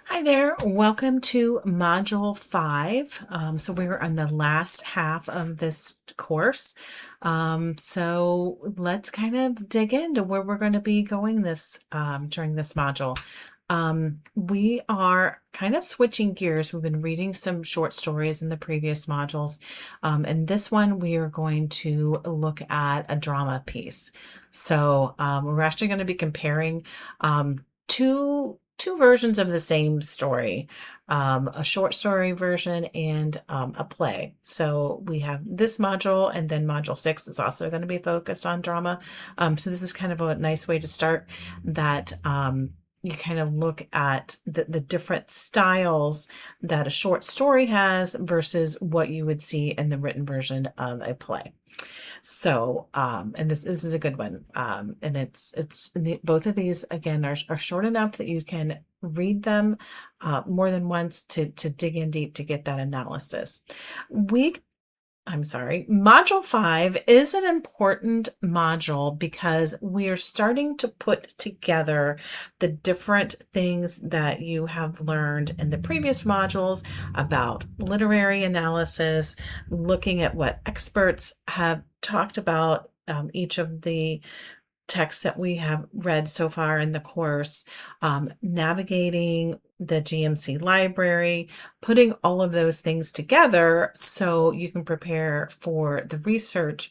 Hi there, welcome to Module 5. So we're on the last half of this course. So let's kind of dig into where we're going to be going this during this module. We are kind of switching gears. We've been reading some short stories in the previous modules. And this one we are going to look at a drama piece. So we're actually going to be comparing two versions of the same story, a short story version and a play. So we have this module, and then module 6 is also going to be focused on drama. So this is kind of a nice way to start that. You kind of look at the different styles that a short story has versus what you would see in the written version of a play. So, and this is a good one. And both of these again are short enough that you can read them more than once to dig in deep to get that analysis. Module 5 is an important module because we are starting to put together the different things that you have learned in the previous modules about literary analysis, looking at what experts have talked about, each of the texts that we have read so far in the course, navigating the GMC library, putting all of those things together so you can prepare for the research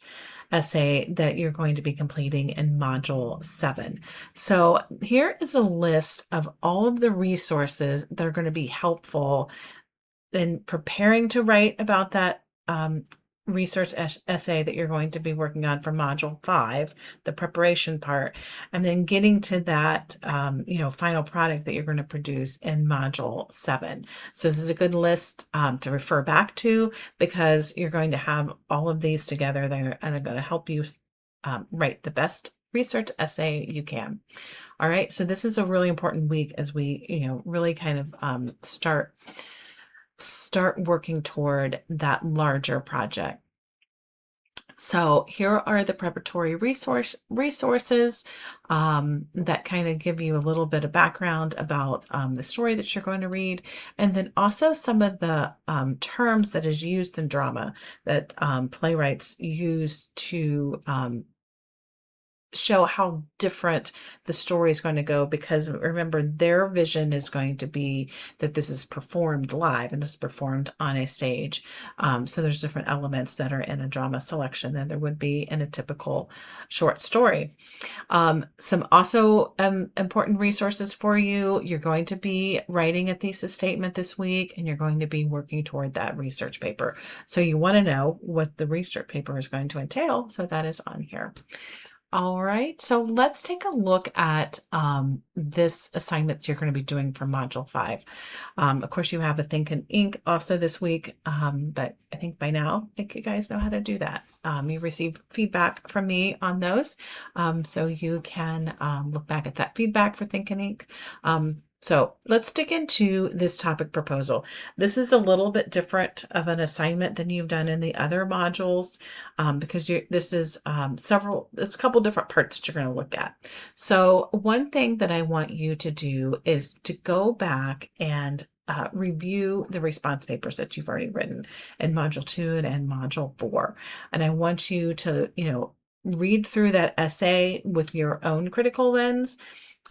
essay that you're going to be completing in Module 7. So here is a list of all of the resources that are going to be helpful in preparing to write about that research essay that you're going to be working on for Module 5, the preparation part, and then getting to that, final product that you're going to produce in Module 7. So this is a good list to refer back to because you're going to have all of these together that are going to help you write the best research essay you can. All right, so this is a really important week as we, really kind of start working toward that larger project. So here are the preparatory resources that kind of give you a little bit of background about the story that you're going to read, and then also some of the terms that is used in drama that playwrights use to show how different the story is going to go, because remember, their vision is going to be that this is performed live and is performed on a stage. So there's different elements that are in a drama selection than there would be in a typical short story. Some also important resources for you. You're going to be writing a thesis statement this week, and you're going to be working toward that research paper. So you want to know what the research paper is going to entail. So that is on here. All right, so let's take a look at this assignment that you're going to be doing for Module 5. Of course, you have a Think and Ink also this week, but I think by now, I think you guys know how to do that. You receive feedback from me on those, so you can look back at that feedback for Think and Ink. So let's dig into this topic proposal. This is a little bit different of an assignment than you've done in the other modules because this is it's a couple different parts that you're going to look at. So one thing that I want you to do is to go back and review the response papers that you've already written in Module 2 and Module 4. And I want you to, read through that essay with your own critical lens.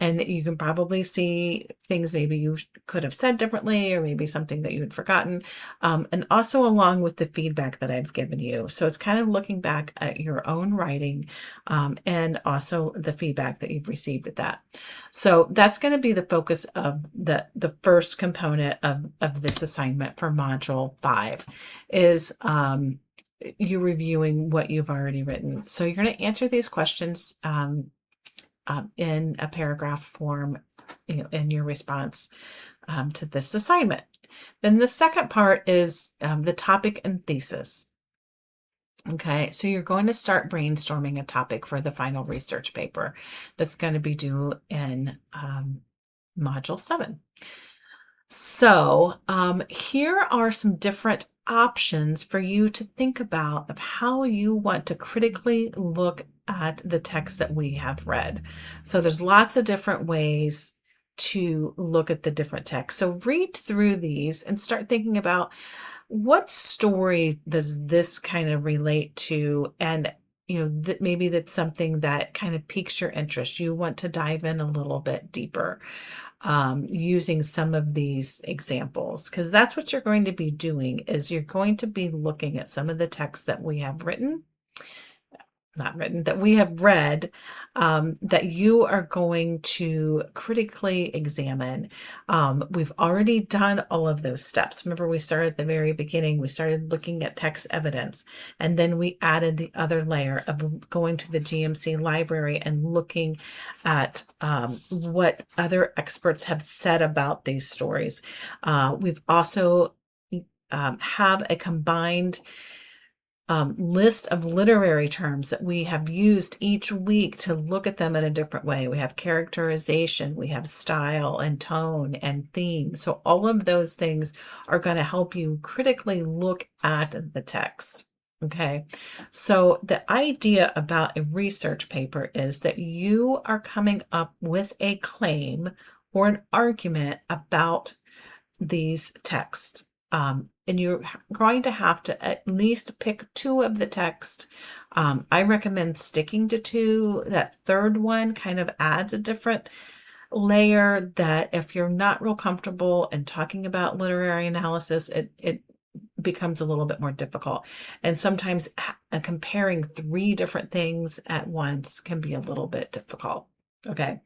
And you can probably see things maybe you could have said differently, or maybe something that you had forgotten, and also along with the feedback that I've given you. So it's kind of looking back at your own writing and also the feedback that you've received with that. So that's going to be the focus of the first component of this assignment for Module 5 is you reviewing what you've already written. So you're going to answer these questions in a paragraph form, in your response to this assignment. Then the second part is the topic and thesis. Okay, so you're going to start brainstorming a topic for the final research paper that's going to be due in Module 7. So here are some different options for you to think about of how you want to critically look at the text that we have read. So there's lots of different ways to look at the different texts. So read through these and start thinking about what story does this kind of relate to, and that maybe that's something that kind of piques your interest. You want to dive in a little bit deeper, using some of these examples, because that's what you're going to be doing, is you're going to be looking at some of the texts that we have that we have read, that you are going to critically examine. We've already done all of those steps. Remember, we started at the very beginning. We started looking at text evidence, and then we added the other layer of going to the GMC library and looking at what other experts have said about these stories. We've also have a combined list of literary terms that we have used each week to look at them in a different way. We have characterization, we have style and tone and theme. So all of those things are going to help you critically look at the text. Okay, so the idea about a research paper is that you are coming up with a claim or an argument about these texts. And you're going to have to at least pick two of the text. I recommend sticking to two. That third one kind of adds a different layer that if you're not real comfortable in talking about literary analysis, it becomes a little bit more difficult. And sometimes comparing three different things at once can be a little bit difficult. Okay,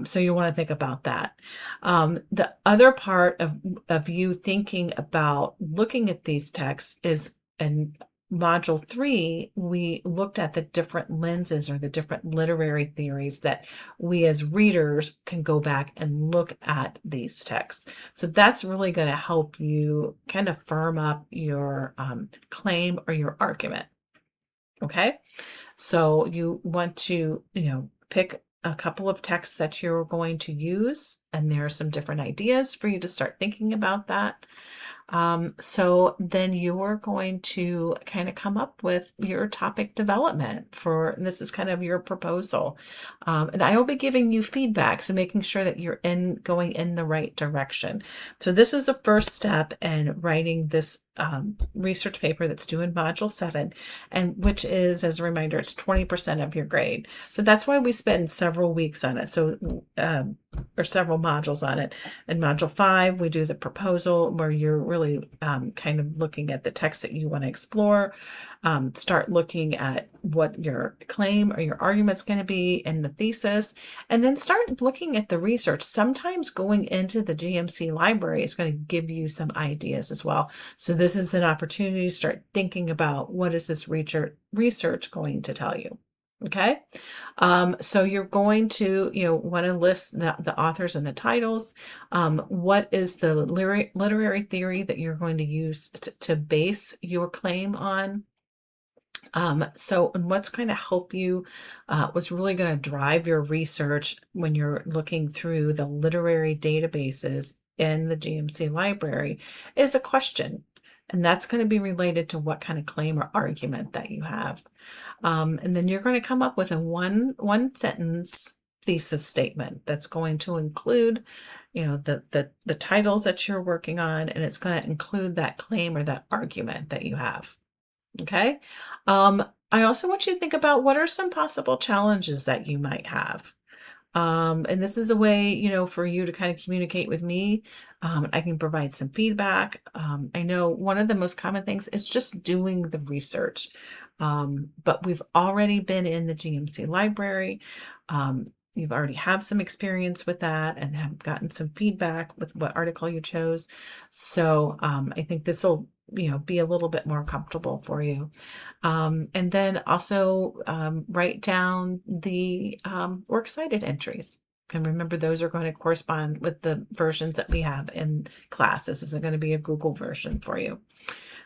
so you want to think about that. The other part of you thinking about looking at these texts is in Module 3, we looked at the different lenses or the different literary theories that we as readers can go back and look at these texts. So that's really going to help you kind of firm up your claim or your argument. Okay, so you want to, pick a couple of texts that you're going to use, and there are some different ideas for you to start thinking about that. So then you're going to kind of come up with your topic development and this is kind of your proposal. And I will be giving you feedback, so making sure that you're going in the right direction. So this is the first step in writing this research paper that's due in Module 7, and which is, as a reminder, it's 20% of your grade. So that's why we spend several weeks on it. So or several modules on it. In Module 5, we do the proposal, where you're really kind of looking at the text that you want to explore. Start looking at what your claim or your argument's going to be in the thesis, and then start looking at the research. Sometimes going into the GMC library is going to give you some ideas as well. So this is an opportunity to start thinking about, what is this research going to tell you? Okay, so you're going to, want to list the authors and the titles. What is the literary theory that you're going to use to base your claim on? And what's going to help you, what's really going to drive your research when you're looking through the literary databases in the GMC library is a question. And that's going to be related to what kind of claim or argument that you have. And then you're going to come up with a one sentence thesis statement that's going to include, the titles that you're working on, and it's going to include that claim or that argument that you have. Okay. I also want you to think about, what are some possible challenges that you might have. And this is a way, for you to kind of communicate with me. I can provide some feedback. I know one of the most common things is just doing the research. But we've already been in the GMC library. You've already have some experience with that and have gotten some feedback with what article you chose. So I think this will, be a little bit more comfortable for you. And then also write down the works cited entries. And remember, those are going to correspond with the versions that we have in class. This isn't going to be a Google version for you.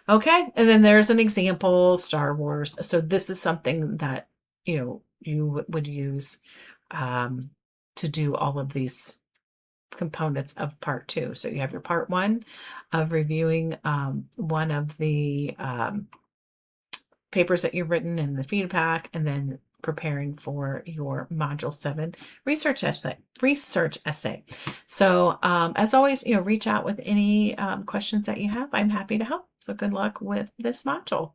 Okay, and then there's an example, Star Wars. So this is something that, you would use to do all of these components of part 2. So you have your part 1 of reviewing one of the papers that you've written and the feedback, and then preparing for your Module 7 research essay. So as always, reach out with any questions that you have. I'm happy to help. So good luck with this module.